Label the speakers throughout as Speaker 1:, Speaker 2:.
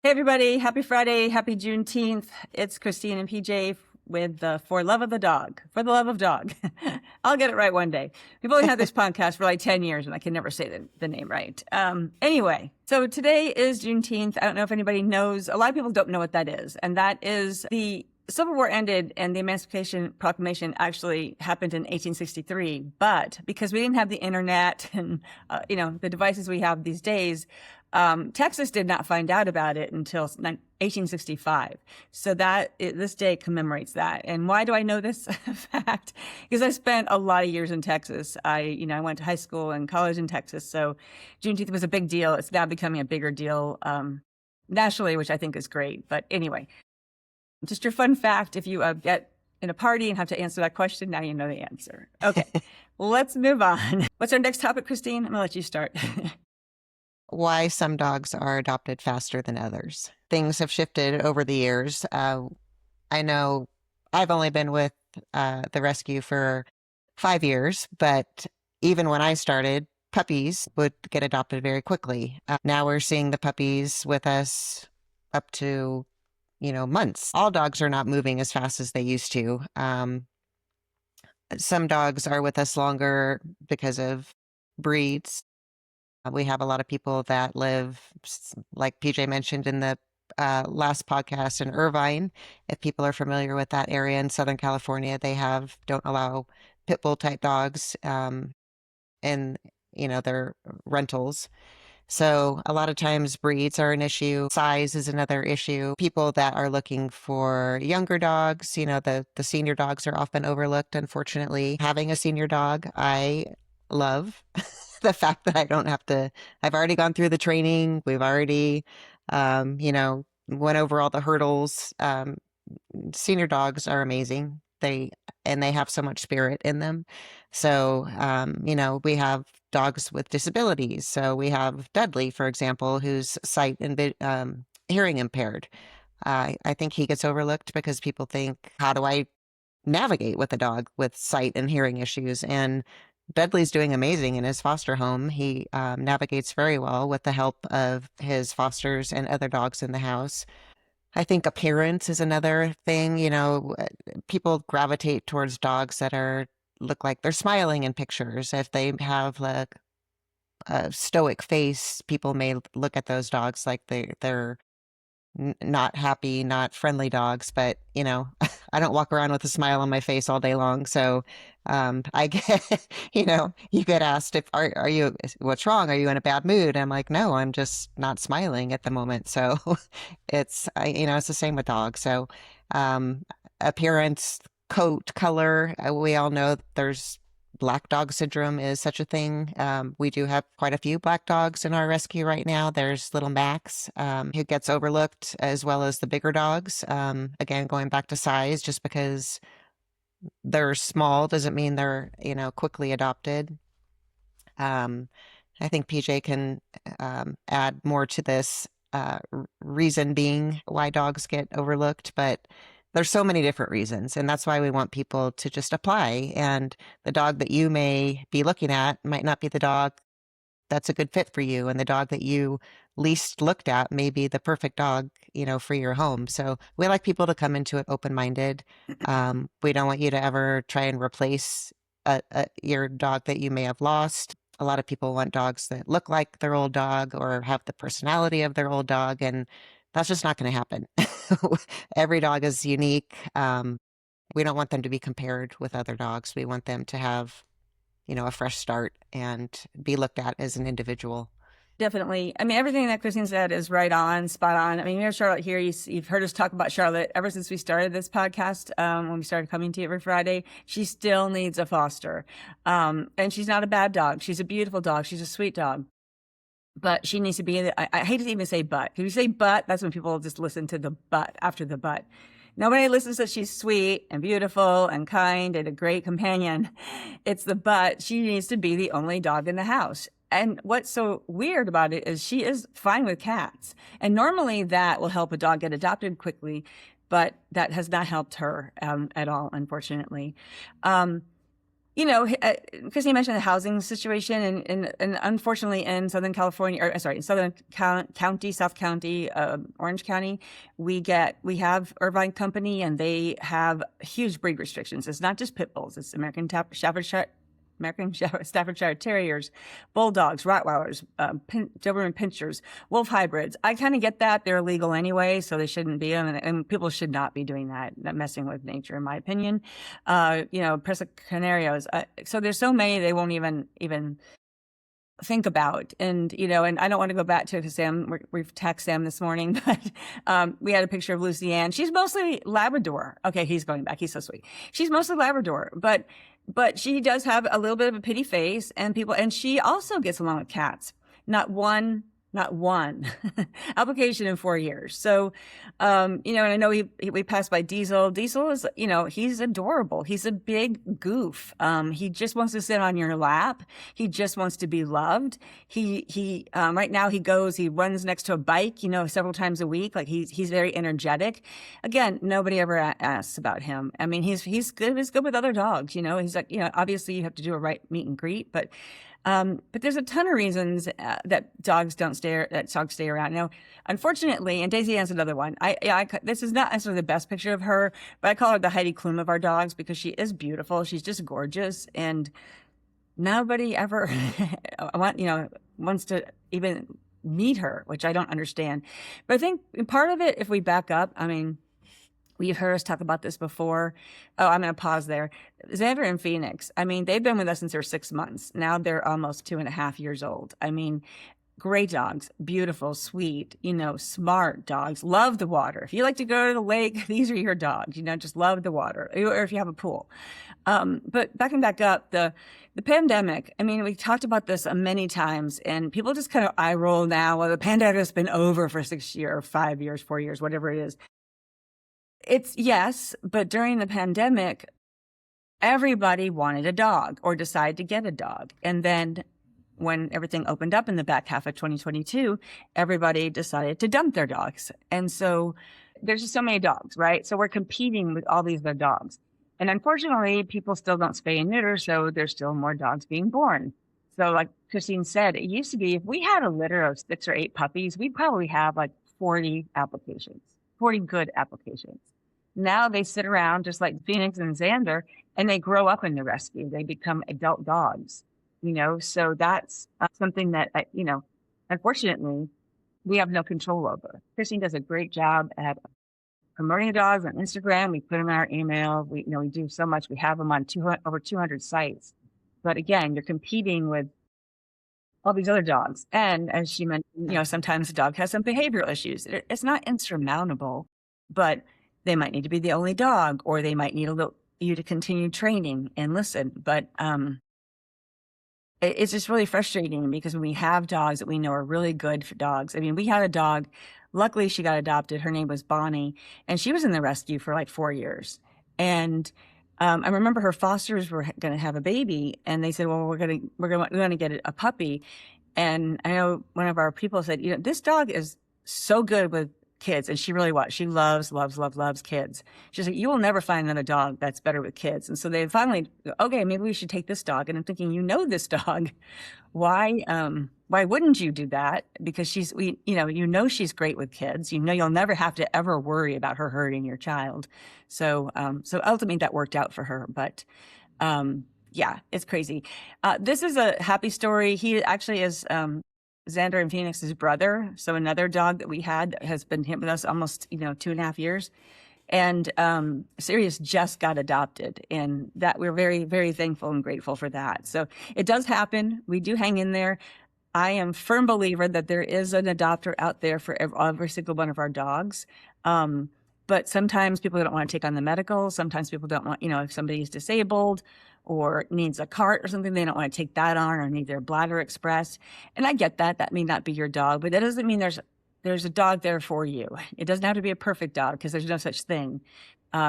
Speaker 1: Hey everybody, happy Friday, happy Juneteenth. It's Christine and PJ with For Love of the Dog, for the love of dog. I'll get it right one day. We've only had this podcast for like 10 years and I can never say the name right. Anyway, so today is Juneteenth. I don't know if anybody knows, a lot of people don't know what that is. And that is the Civil War ended and the Emancipation Proclamation actually happened in 1863. But because we didn't have the internet and, the devices we have these days, Texas did not find out about it until 1865. So this day commemorates that. And why do I know this fact? Because I spent a lot of years in Texas. I went to high school and college in Texas. So Juneteenth was a big deal. It's now becoming a bigger deal nationally, which I think is great. But anyway, just your fun fact, if you get in a party and have to answer that question, now you know the answer. Okay, let's move on. What's our next topic, Christine? I'm going to let you start.
Speaker 2: Why some dogs are adopted faster than others. Things have shifted over the years. I know I've only been with the rescue for 5 years, but even when I started, puppies would get adopted very quickly. Now we're seeing the puppies with us up to, months. All dogs are not moving as fast as they used to. Some dogs are with us longer because of breeds. We have a lot of people that live, like PJ mentioned in the last podcast, in Irvine. If people are familiar with that area in Southern California, they don't allow pit bull type dogs in their rentals. So a lot of times breeds are an issue. Size is another issue. People that are looking for younger dogs, the senior dogs are often overlooked, unfortunately. Having a senior dog, I love the fact that I don't have to, I've already gone through the training. We've already, went over all the hurdles. Senior dogs are amazing. They have so much spirit in them. So, we have dogs with disabilities. So we have Dudley, for example, who's sight and hearing impaired. I think he gets overlooked because people think, how do I navigate with a dog with sight and hearing issues? And Dudley's doing amazing in his foster home. He navigates very well with the help of his fosters and other dogs in the house. I think appearance is another thing. People gravitate towards dogs that look like they're smiling in pictures. If they have like a stoic face, people may look at those dogs like they're not happy, not friendly dogs. But I don't walk around with a smile on my face all day long. So I get, you get asked if are you, what's wrong? Are you in a bad mood? I'm like, no, I'm just not smiling at the moment. So it's the same with dogs. So appearance, coat color, we all know there's black dog syndrome is such a thing. We do have quite a few black dogs in our rescue right now. There's little Max, who gets overlooked, as well as the bigger dogs. Again, going back to size, just because they're small doesn't mean they're, quickly adopted. I think PJ can add more to this, reason being why dogs get overlooked, but there's so many different reasons. And that's why we want people to just apply. And the dog that you may be looking at might not be the dog that's a good fit for you. And the dog that you least looked at may be the perfect dog, for your home. So we like people to come into it open-minded. We don't want you to ever try and replace your dog that you may have lost. A lot of people want dogs that look like their old dog or have the personality of their old dog. And that's just not going to happen. Every dog is unique. We don't want them to be compared with other dogs. We want them to have, a fresh start and be looked at as an individual.
Speaker 1: Definitely. I mean, everything that Christine said is right on, spot on. I mean, we have Charlotte here. You've heard us talk about Charlotte ever since we started this podcast. When we started coming to you every Friday, she still needs a foster. And she's not a bad dog. She's a beautiful dog. She's a sweet dog. But she needs to be, I hate to even say but. If you say but, that's when people just listen to the but after the but. Nobody listens that she's sweet and beautiful and kind and a great companion. It's the but. She needs to be the only dog in the house. And what's so weird about it is she is fine with cats. And normally that will help a dog get adopted quickly, but that has not helped her at all, unfortunately. Christine mentioned the housing situation, and unfortunately in Southern California, or sorry, in Southern County, South County, Orange County, we have Irvine Company, and they have huge breed restrictions. It's not just pit bulls; it's Staffordshire Terriers, Bulldogs, Rottweilers, Doberman Pinschers, Wolf hybrids. I kind of get that. They're illegal anyway, so they shouldn't be. And people should not be doing that, messing with nature, in my opinion. Presa Canarios. So there's so many they won't even think about. And I don't want to go back to it because Sam, we've texted Sam this morning, but we had a picture of Louisiana. She's mostly Labrador. Okay, he's going back. He's so sweet. She's mostly Labrador, but she does have a little bit of a pity face, and she also gets along with cats. Not one application in 4 years. So, and I know we passed by Diesel. Diesel is, he's adorable. He's a big goof. He just wants to sit on your lap. He just wants to be loved. He right now he runs next to a bike, several times a week. Like he's very energetic. Again, nobody ever asks about him. I mean, he's good. He's good with other dogs. He's like, obviously you have to do a right meet and greet, but there's a ton of reasons that dogs stay around. Now, unfortunately, and Daisy has another one. This is not necessarily the best picture of her, but I call her the Heidi Klum of our dogs because she is beautiful. She's just gorgeous, and nobody ever wants to even meet her, which I don't understand. But I think part of it, if we back up, I mean, you've heard us talk about this before. Oh, I'm going to pause there. Xander and Phoenix, I mean, they've been with us since they're 6 months. Now they're almost 2.5 years old. I mean, great dogs, beautiful, sweet, smart dogs, love the water. If you like to go to the lake, these are your dogs, just love the water, or if you have a pool. But backing back up, the pandemic, I mean, we talked about this many times, and people just kind of eye roll now. Well, the pandemic has been over for 6 years, 5 years, 4 years, whatever it is. It's yes, but during the pandemic, everybody wanted a dog or decided to get a dog. And then when everything opened up in the back half of 2022, everybody decided to dump their dogs. And so there's just so many dogs, right? So we're competing with all these other dogs. And unfortunately, people still don't spay and neuter, so there's still more dogs being born. So like Christine said, it used to be if we had a litter of 6 or 8 puppies, we'd probably have like 40 applications, 40 good applications. Now they sit around just like Phoenix and Xander, and they grow up in the rescue. They become adult dogs, so that's something that, unfortunately, we have no control over. Christine does a great job at promoting the dogs on Instagram. We put them in our email. We do so much. We have them on over 200 sites. But again, you're competing with all these other dogs. And as she mentioned, sometimes the dog has some behavioral issues. It's not insurmountable, but they might need to be the only dog, or they might need you to continue training and listen. But it's just really frustrating because when we have dogs that we know are really good for dogs. I mean, we had a dog. Luckily, she got adopted. Her name was Bonnie, and she was in the rescue for like 4 years. And I remember her fosters were going to have a baby, and they said, "Well, we're going to get a puppy." And I know one of our people said, "This dog is so good with kids," and she really was. She loves kids. She's like, "You will never find another dog that's better with kids." And so they finally, okay, maybe we should take this dog. And I'm thinking, this dog, why wouldn't you do that? Because she's great with kids. You'll never have to ever worry about her hurting your child. So ultimately that worked out for her. But yeah, it's crazy. This is a happy story. He actually is Xander and Phoenix's brother. So another dog that we had has been with us almost 2.5 years. And Sirius just got adopted, and that we're very, very thankful and grateful for that. So it does happen. We do hang in there. I am a firm believer that there is an adopter out there for every single one of our dogs. But sometimes people don't want to take on the medical. Sometimes people don't want, if somebody's disabled or needs a cart or something, they don't want to take that on, or need their bladder expressed. And I get that. That may not be your dog, but that doesn't mean there's a dog there for you. It doesn't have to be a perfect dog, because there's no such thing.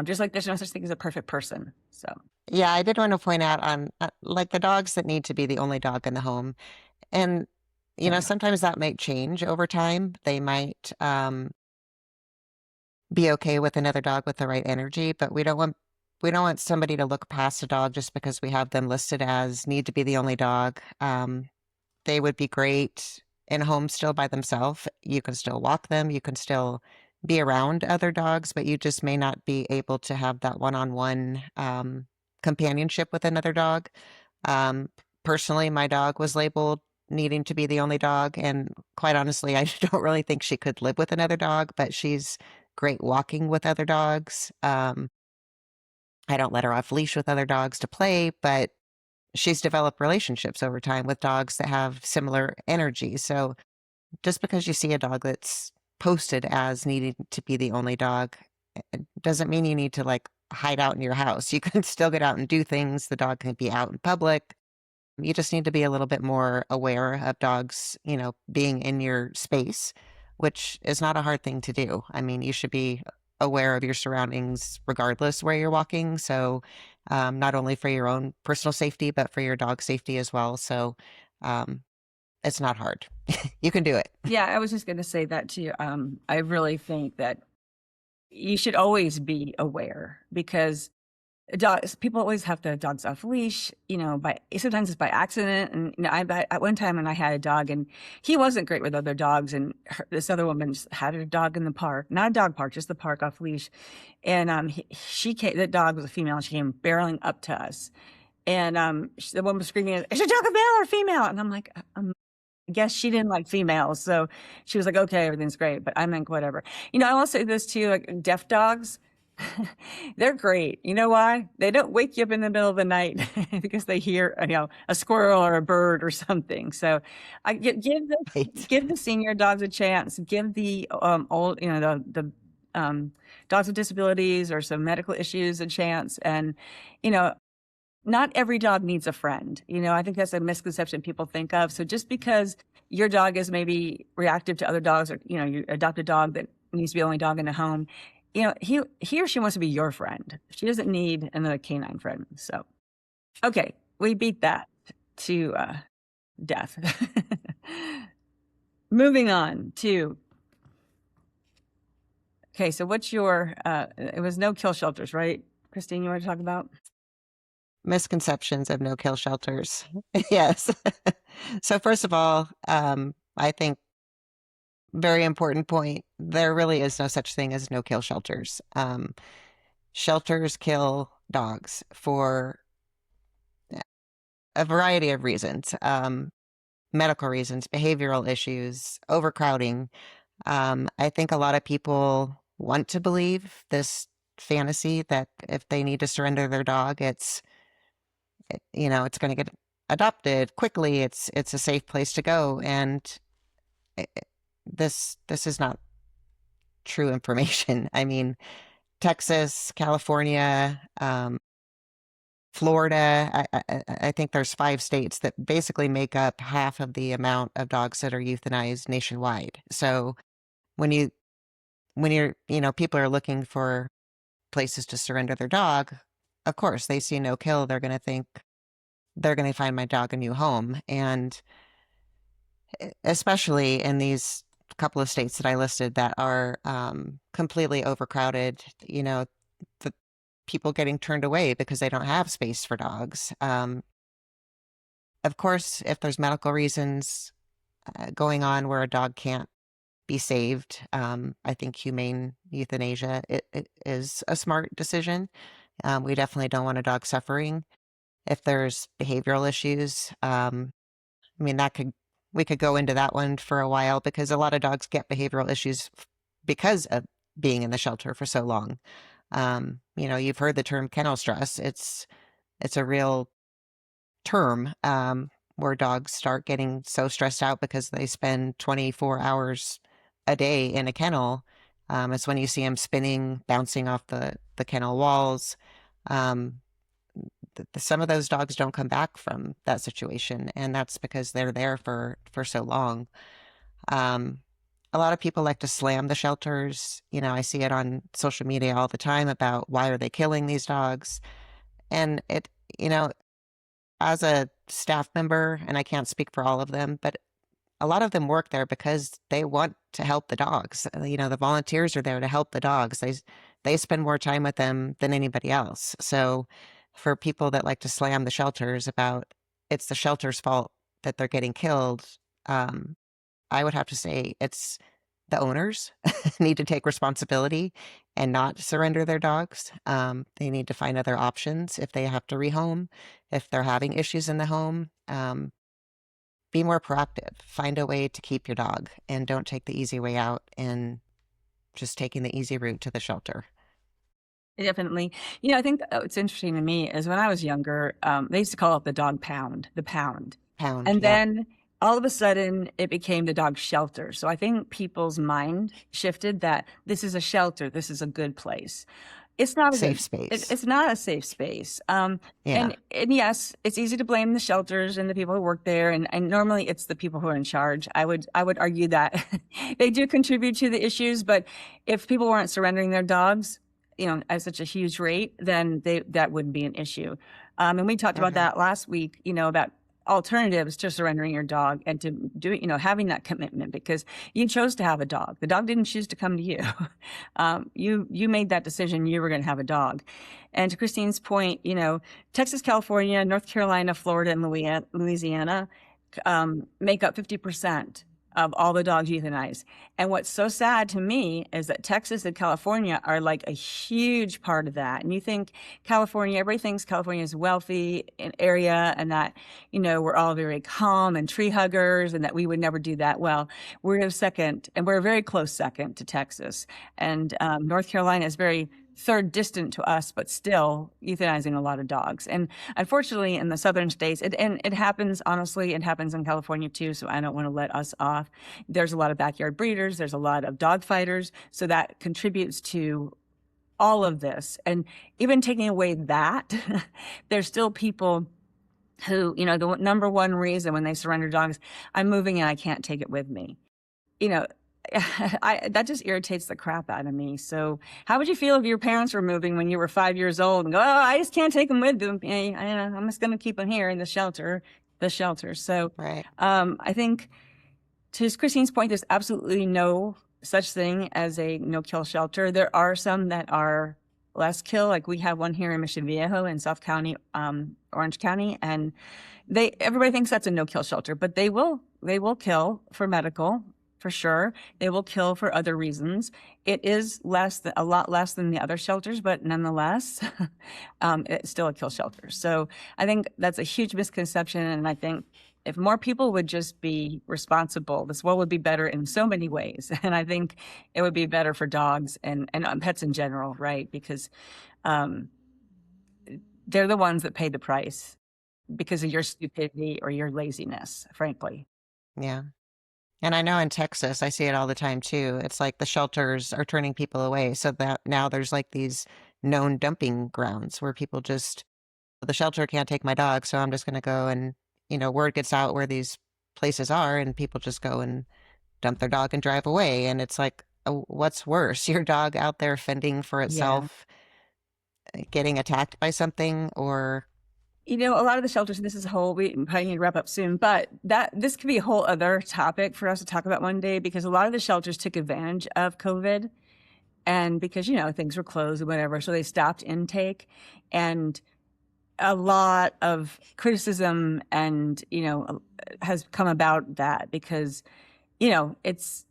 Speaker 1: Just like there's no such thing as a perfect person. So
Speaker 2: Yeah, I did want to point out on like the dogs that need to be the only dog in the home. And,
Speaker 1: yeah.
Speaker 2: sometimes that might change over time. They might be okay with another dog with the right energy, but we don't want we don't want somebody to look past a dog just because we have them listed as need to be the only dog. They would be great in home still by themselves. You can still walk them, you can still be around other dogs, but you just may not be able to have that one-on-one companionship with another dog. Um, Personally, my dog was labeled needing to be the only dog, and quite honestly, I don't really think she could live with another dog, but she's great walking with other dogs. I don't let her off leash with other dogs to play, but she's developed relationships over time with dogs that have similar energy. So just because you see a dog that's posted as needing to be the only dog, it doesn't mean you need to like hide out in your house. You can still get out and do things. The dog can be out in public. You just need to be a little bit more aware of dogs, being in your space, which is not a hard thing to do. I mean, you should be aware of your surroundings regardless where you're walking. So, not only for your own personal safety, but for your dog safety as well. So, it's not hard. You can do it.
Speaker 1: Yeah, I was just going to say that too. I really think that you should always be aware because dogs, people always have their dogs off leash, by sometimes it's by accident. And at one time, and I had a dog, and he wasn't great with other dogs, and this other woman just had her dog in the park, not a dog park, just the park off leash, and she came. The dog was a female, and she came barreling up to us, and the woman was screaming, "Is your dog a male or female?" And I'm like, I guess she didn't like females. So she was like, okay, everything's great. But I'm like, whatever. I will say this too, like deaf dogs, they're great. You know why? They don't wake you up in the middle of the night because they hear, a squirrel or a bird or something. So I
Speaker 2: Right.
Speaker 1: give the senior dogs a chance. Give the old, the dogs with disabilities or some medical issues a chance. And, not every dog needs a friend. I think that's a misconception people think of. So just because your dog is maybe reactive to other dogs, or, you adopt a dog that needs to be the only dog in the home, he or she wants to be your friend. She doesn't need another canine friend. So, okay, we beat that to death. Moving on to, okay, so what's your, it was no kill shelters, right? Christine, you want to talk about?
Speaker 2: Misconceptions of no-kill shelters. Yes. So first of all, I think very important point, there really is no such thing as no-kill shelters. Shelters kill dogs for a variety of reasons, medical reasons, behavioral issues, overcrowding. I think a lot of people want to believe this fantasy that if they need to surrender their dog, it's going to get adopted quickly. It's a safe place to go, and this is not true information. I mean, Texas, California, Florida. I think there's 5 states that basically make up half of the amount of dogs that are euthanized nationwide. So when you're people are looking for places to surrender their dog, of course they see no kill. They're going to think they're going to find my dog a new home. And especially in these couple of states that I listed that are completely overcrowded, the people getting turned away because they don't have space for dogs. Of course, if there's medical reasons going on where a dog can't be saved, I think humane euthanasia it is a smart decision. We definitely don't want a dog suffering. If there's behavioral issues, I mean, we could go into that one for a while because a lot of dogs get behavioral issues because of being in the shelter for so long. You've heard the term kennel stress. It's a real term where dogs start getting so stressed out because they spend 24 hours a day in a kennel. It's when you see them spinning, bouncing off the kennel walls. Um, some of those dogs don't come back from that situation, and that's because they're there for so long. Um, a lot of people like to slam the shelters. I see it on social media all the time about why are they killing these dogs? And you know, as a staff member, and I can't speak for all of them, but a lot of them work there because they want to help the dogs. The volunteers are there to help the dogs. they spend more time with them than anybody else. So for people that like to slam the shelters about it's the shelter's fault that they're getting killed, um, I would have to say it's the owners need to take responsibility and not surrender their dogs. They need to find other options if they have to rehome, if they're having issues in the home. Be more proactive. Find a way to keep your dog and don't take the easy way out and just taking the easy route to the shelter.
Speaker 1: Definitely. I think what's interesting to me is when I was younger, they used to call it the dog pound, the pound.
Speaker 2: Pound,
Speaker 1: And
Speaker 2: yeah.
Speaker 1: then all of a sudden it became the dog shelter. So I think people's mind shifted that this is a shelter, this is a good place. It's not a
Speaker 2: Safe
Speaker 1: good,
Speaker 2: space.
Speaker 1: it's not a safe space.
Speaker 2: Yeah.
Speaker 1: And yes, it's easy to blame the shelters and the people who work there. And normally it's the people who are in charge. I would argue that they do contribute to the issues, but if people weren't surrendering their dogs, at such a huge rate, then that wouldn't be an issue. And we talked about
Speaker 2: Hmm.
Speaker 1: that last week, about alternatives to surrendering your dog and to do, having that commitment because you chose to have a dog. The dog didn't choose to come to you. You made that decision. You were going to have a dog. And to Christine's point, Texas, California, North Carolina, Florida, and Louisiana make up 50% of all the dogs euthanized. And what's so sad to me is that Texas and California are like a huge part of that. And you think California, everybody thinks California is wealthy an area and that, we're all very calm and tree huggers and that we would never do that. Well, we're a second, and we're a very close second to Texas. And North Carolina is very third distant to us, but still euthanizing a lot of dogs. And unfortunately, in the southern states, and it happens, honestly, it happens in California too, so I don't want to let us off. There's a lot of backyard breeders, there's a lot of dog fighters, so that contributes to all of this. And even taking away that, there's still people who, the number one reason when they surrender dogs, I'm moving and I can't take it with me. You know, that just irritates the crap out of me. So how would you feel if your parents were moving when you were 5 years old and go, oh, I just can't take them with them. I'm just going to keep them here in the shelter. So
Speaker 2: Right.
Speaker 1: I think to Christine's point, there's absolutely no such thing as a no-kill shelter. There are some that are less kill. Like we have one here in Mission Viejo in South County, Orange County, and everybody thinks that's a no-kill shelter, but they will kill for medical. For sure. They will kill for other reasons. It is a lot less than the other shelters, but nonetheless, it's still a kill shelter. So I think that's a huge misconception. And I think if more people would just be responsible, this world would be better in so many ways. And I think it would be better for dogs and pets in general, right? Because they're the ones that pay the price because of your stupidity or your laziness, frankly.
Speaker 2: Yeah. And I know in Texas, I see it all the time too. It's like the shelters are turning people away. So that now there's like these known dumping grounds where people just, the shelter can't take my dog. So I'm just going to go and, word gets out where these places are and people just go and dump their dog and drive away. And it's like, oh, what's worse? Your dog out there fending for
Speaker 1: Yeah.
Speaker 2: itself, getting attacked by something or.
Speaker 1: A lot of the shelters, and this is we probably need to wrap up soon, but this could be a whole other topic for us to talk about one day because a lot of the shelters took advantage of COVID and because, things were closed or whatever. So they stopped intake and a lot of criticism and, has come about that because, it's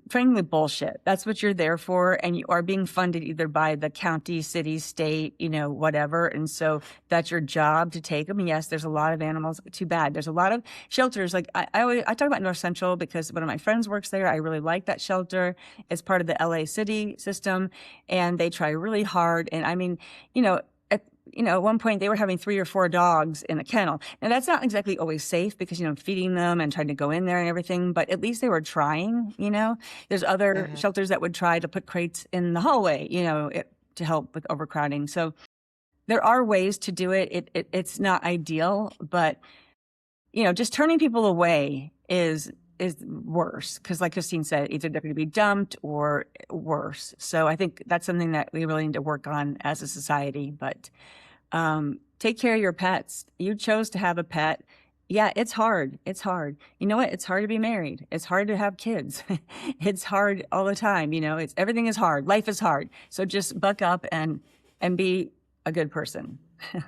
Speaker 1: frankly bullshit. That's what you're there for. And you are being funded either by the county, city, state, whatever. And so that's your job to take them. Yes, there's a lot of animals. Too bad. There's a lot of shelters. Like I talk about North Central because one of my friends works there. I really like that shelter. It's part of the LA city system and they try really hard. And I mean, at one point they were having 3 or 4 dogs in a kennel. Now that's not exactly always safe because, feeding them and trying to go in there and everything, but at least they were trying, There's other shelters that would try to put crates in the hallway, to help with overcrowding. So there are ways to do it. It's not ideal, but, just turning people away is worse because like Christine said, either they're going to be dumped or worse. So I think that's something that we really need to work on as a society, but take care of your pets. You chose to have a pet. Yeah, it's hard. It's hard. You know what? It's hard to be married. It's hard to have kids. It's hard all the time. It's everything is hard. Life is hard. So just buck up and be a good person. And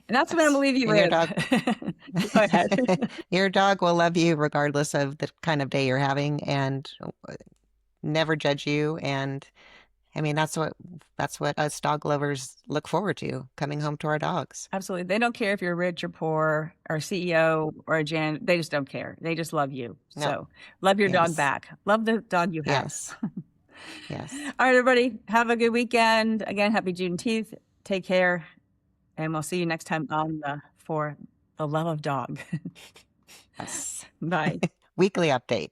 Speaker 1: that's what I'm gonna
Speaker 2: Yes.
Speaker 1: leave you
Speaker 2: And your
Speaker 1: with.
Speaker 2: dog
Speaker 1: Go ahead.
Speaker 2: your dog will love you regardless of the kind of day you're having and never judge you. And I mean, that's what us dog lovers look forward to, coming home to our dogs.
Speaker 1: Absolutely. They don't care if you're rich or poor or a CEO or a They just don't care. They just love you.
Speaker 2: No.
Speaker 1: So love your dog
Speaker 2: Yes.
Speaker 1: back. Love the dog you have.
Speaker 2: Yes. Yes.
Speaker 1: All right, everybody. Have a good weekend. Again, happy Juneteenth. Take care. And we'll see you next time on the For the Love of Dog.
Speaker 2: Yes.
Speaker 1: Bye.
Speaker 2: Weekly update.